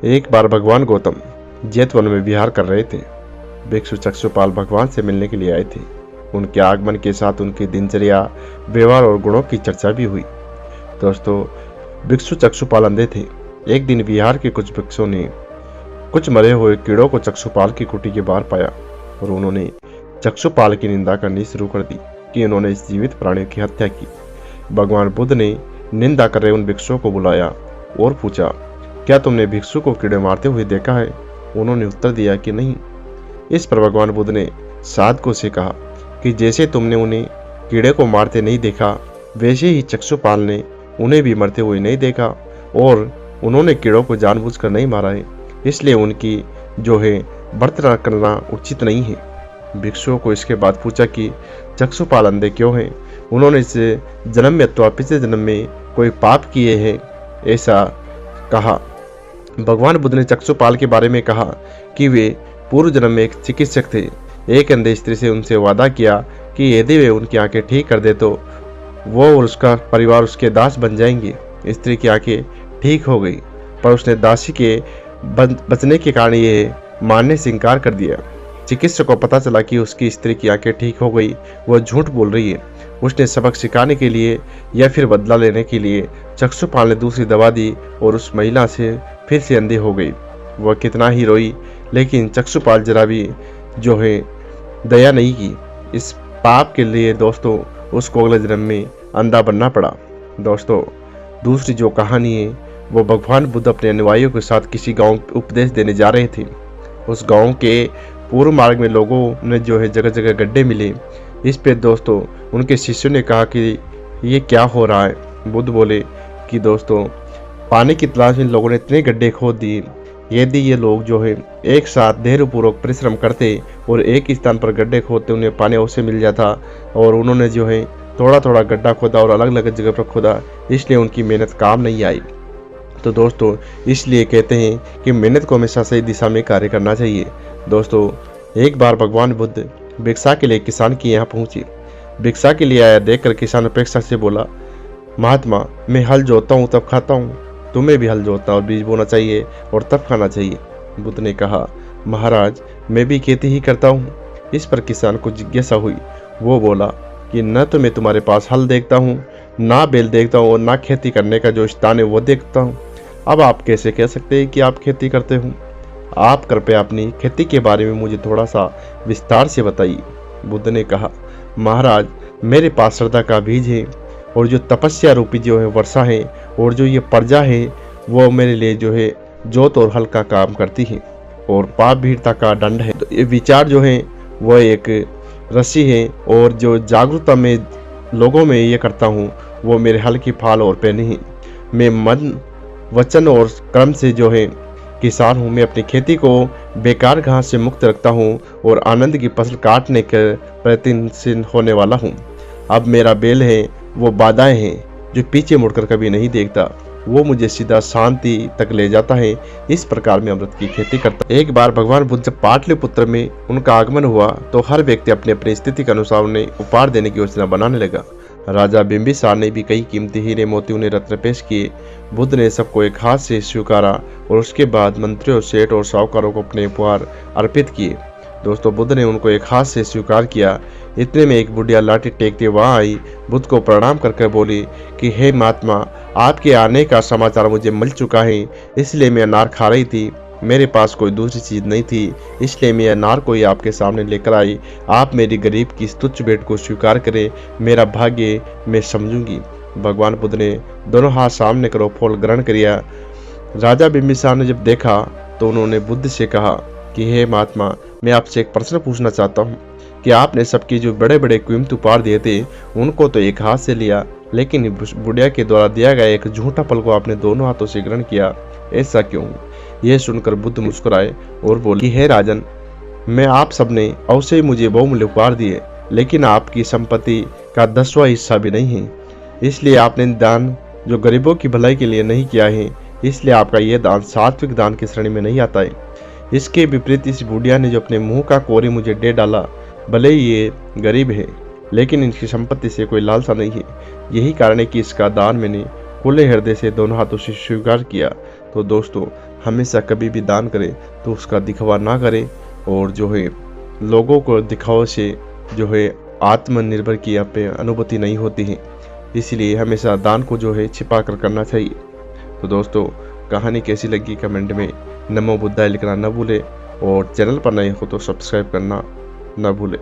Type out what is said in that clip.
एक बार भगवान गौतम जैतवन में विहार कर रहे थे। भिक्षु चक्षुपाल भगवान से मिलने के लिए आए थे। उनके आगमन के साथ उनकी दिनचर्या, व्यवहार और गुणों की चर्चा भी हुई। दोस्तों, भिक्षु चक्षुपाल अंधे थे। एक दिन विहार के कुछ भिक्षुओं ने कुछ मरे हुए कीड़ों को चक्षुपाल की कुटी के बाहर पाया और उन्होंने चक्षुपाल की निंदा करनी शुरू कर दी कि उन्होंने इस जीवित प्राणी की हत्या की। भगवान बुद्ध ने निंदा कर रहे उन भिक्षुओं को बुलाया और पूछा, क्या तुमने भिक्षु को कीड़े मारते हुए देखा है? उन्होंने उत्तर दिया कि नहीं। इस पर भगवान बुद्ध ने साधकों से कहा कि जैसे तुमने उन्हें कीड़े को मारते नहीं देखा, वैसे ही चक्षुपाल ने उन्हें भी मरते हुए नहीं देखा और उन्होंने कीड़ों को जानबूझकर नहीं मारा है, इसलिए उनकी जो है बर्तना करना उचित नहीं है। भिक्षुओं को इसके बाद पूछा कि चक्षुपाल अंधे क्यों हैं? उन्होंने इस जन्म में अथवा पिछले जन्म में कोई पाप किए हैं, ऐसा कहा। भगवान बुद्ध ने चक्षुपाल के बारे में कहा कि वे पूर्व जन्म में एक चिकित्सक थे। एक अंधे स्त्री से उनसे वादा किया कि यदि वे उनकी आंखें ठीक कर दे तो वो और उसका परिवार उसके दास बन जाएंगे। स्त्री की आंखें ठीक हो गई, पर उसने दासी के बचने के कारण ये मानने से इनकार कर दिया। चिकित्सक को पता चला कि उसकी स्त्री की आंखें ठीक हो गई, वह झूठ बोल रही है। उसने सबक सिखाने के लिए या फिर बदला लेने के लिए चक्षुपाल ने दूसरी दवा दी और उस महिला से फिर से अंधी हो गई। वह कितना ही रोई, लेकिन चक्षुपाल जरा भी जो है दया नहीं की। इस पाप के लिए दोस्तों उसको अगले जन्म में अंधा बनना पड़ा। दोस्तों, दूसरी जो कहानी है वो भगवान बुद्ध अपने अनुयायियों के साथ किसी गांव उपदेश देने जा रहे थे। उस गांव के पूर्व मार्ग में लोगों ने जो है जगह जगह गड्ढे मिले। इस पे दोस्तों उनके शिष्यों ने कहा कि ये क्या हो रहा है? बुद्ध बोले कि दोस्तों, पानी की तलाश में लोगों ने इतने गड्ढे खोद दिए। यदि ये लोग जो है एक साथ धैर्यपूर्वक परिश्रम करते और एक ही स्थान पर गड्ढे खोदते, उन्हें पानी अवश्य मिल जाता। और उन्होंने जो है थोड़ा थोड़ा गड्ढा खोदा और अलग अलग जगह पर खोदा, इसलिए उनकी मेहनत काम नहीं आई। तो दोस्तों, इसलिए कहते हैं कि मेहनत को हमेशा सही दिशा में कार्य करना चाहिए। दोस्तों, एक बार भगवान बुद्ध भिक्षा के लिए किसान के यहाँ पहुंचे। भिक्षा के लिए आया देखकर किसान अपेक्षा से बोला, महात्मा, मैं हल जोतता हूँ तब खाता हूँ, तुम्हें भी हल जोतना और बीज बोना चाहिए और तब खाना चाहिए। बुद्ध ने कहा, महाराज, मैं भी खेती ही करता हूँ। इस पर किसान को जिज्ञासा हुई। वो बोला कि न तो मैं तुम्हारे पास हल देखता हूँ, ना बैल देखता हूँ और ना खेती करने का जो स्थान है वो देखता हूँ। अब आप कैसे कह सकते हैं कि आप खेती करते हो? आप कृपया अपनी खेती के बारे में मुझे थोड़ा सा विस्तार से बताइए। बुद्ध ने कहा, महाराज, मेरे पास श्रद्धा का बीज है और जो तपस्या रूपी जो है वर्षा है और जो ये प्रजा है वो मेरे लिए जो है जोत और हल का काम करती है और पाप भीड़ता का दंड है। तो ये विचार जो है वह एक रस्सी है और जो जागरूकता में लोगों में ये करता हूँ वो मेरे हल की फाल और पैनी है। मैं मन, वचन और कर्म से जो है किसान हूँ। मैं अपनी खेती को बेकार घास से मुक्त रखता हूँ और आनंद की फसल काटने के प्रयत्नशील होने वाला हूँ। अब मेरा बैल है वो बाधाएं हैं जो पीछे मुड़कर कभी नहीं देखता, वो मुझे सीधा शांति तक ले जाता है। इस प्रकार मैं अमृत की खेती करता। एक बार भगवान बुद्ध जब पाटलिपुत्र में उनका आगमन हुआ तो हर व्यक्ति अपनी अपनी स्थिति के अनुसार उन्हें उपहार देने की योजना बनाने लगा। राजा बिंबिसार ने भी कई कीमती हीरे मोती उन्हें रत्न पेश किए। बुद्ध ने सबको एक हाथ से स्वीकारा और उसके बाद मंत्रियों, सेठ और साहूकारों को अपने उपहार अर्पित किए। दोस्तों, बुद्ध ने उनको एक हाथ से स्वीकार किया। इतने में एक बुढ़िया लाठी टेकते वहां आई। बुद्ध को प्रणाम करके बोली कि हे महात्मा, आपके आने का समाचार मुझे मिल चुका है, इसलिए मैं अनार खा रही थी। मेरे पास कोई दूसरी चीज नहीं थी, इसलिए मैं अनार को ही आपके सामने लेकर आई। आप मेरी गरीब की इस तुच्छ भेंट को स्वीकार करें, मेरा भाग्य मैं समझूंगी। भगवान बुद्ध ने दोनों हाथ सामने करो फल ग्रहण किया। राजा बिंबिसार ने जब देखा तो उन्होंने बुद्ध से कहा कि हे महात्मा, मैं आपसे एक प्रश्न पूछना चाहता हूँ कि आपने सबके जो बड़े बड़े कीमती उपहार दिए थे उनको तो एक हाथ से लिया, लेकिन बुढ़िया के द्वारा दिया गया एक झूठा फल को आपने दोनों हाथों से ग्रहण किया, ऐसा क्यों? यह सुनकर बुद्ध मुस्कुराए और बोले कि हे राजन, मैं आप सबने अवश्य ही मुझे बहुमूल्य उपहार दिए, लेकिन आपकी संपत्ति का 10वां हिस्सा भी नहीं है। इसलिए आपने दान जो गरीबों की भलाई के लिए नहीं किया है, इसलिए आपका यह दान सात्विक दान की श्रेणी में नहीं आता है। इसके विपरीत इस बुढ़िया ने जो अपने मुंह का कोरी मुझे दे डाला, भले ही ये गरीब है लेकिन इनकी संपत्ति से कोई लालसा नहीं है। यही कारण है कि इसका दान मैंने खुले हृदय से दोनों हाथों से स्वीकार किया। तो दोस्तों, हमेशा कभी भी दान करे तो उसका दिखावा ना करे, और जो है लोगों को दिखावे से जो है आत्मनिर्भर की यहाँ पे अनुभूति नहीं होती है। इसीलिए हमेशा दान को जो है छिपा कर करना चाहिए। तो दोस्तों, कहानी कैसी लगी कमेंट में नमो बुद्धाय लिखना न भूले, और चैनल पर नए हो तो सब्सक्राइब करना न भूले।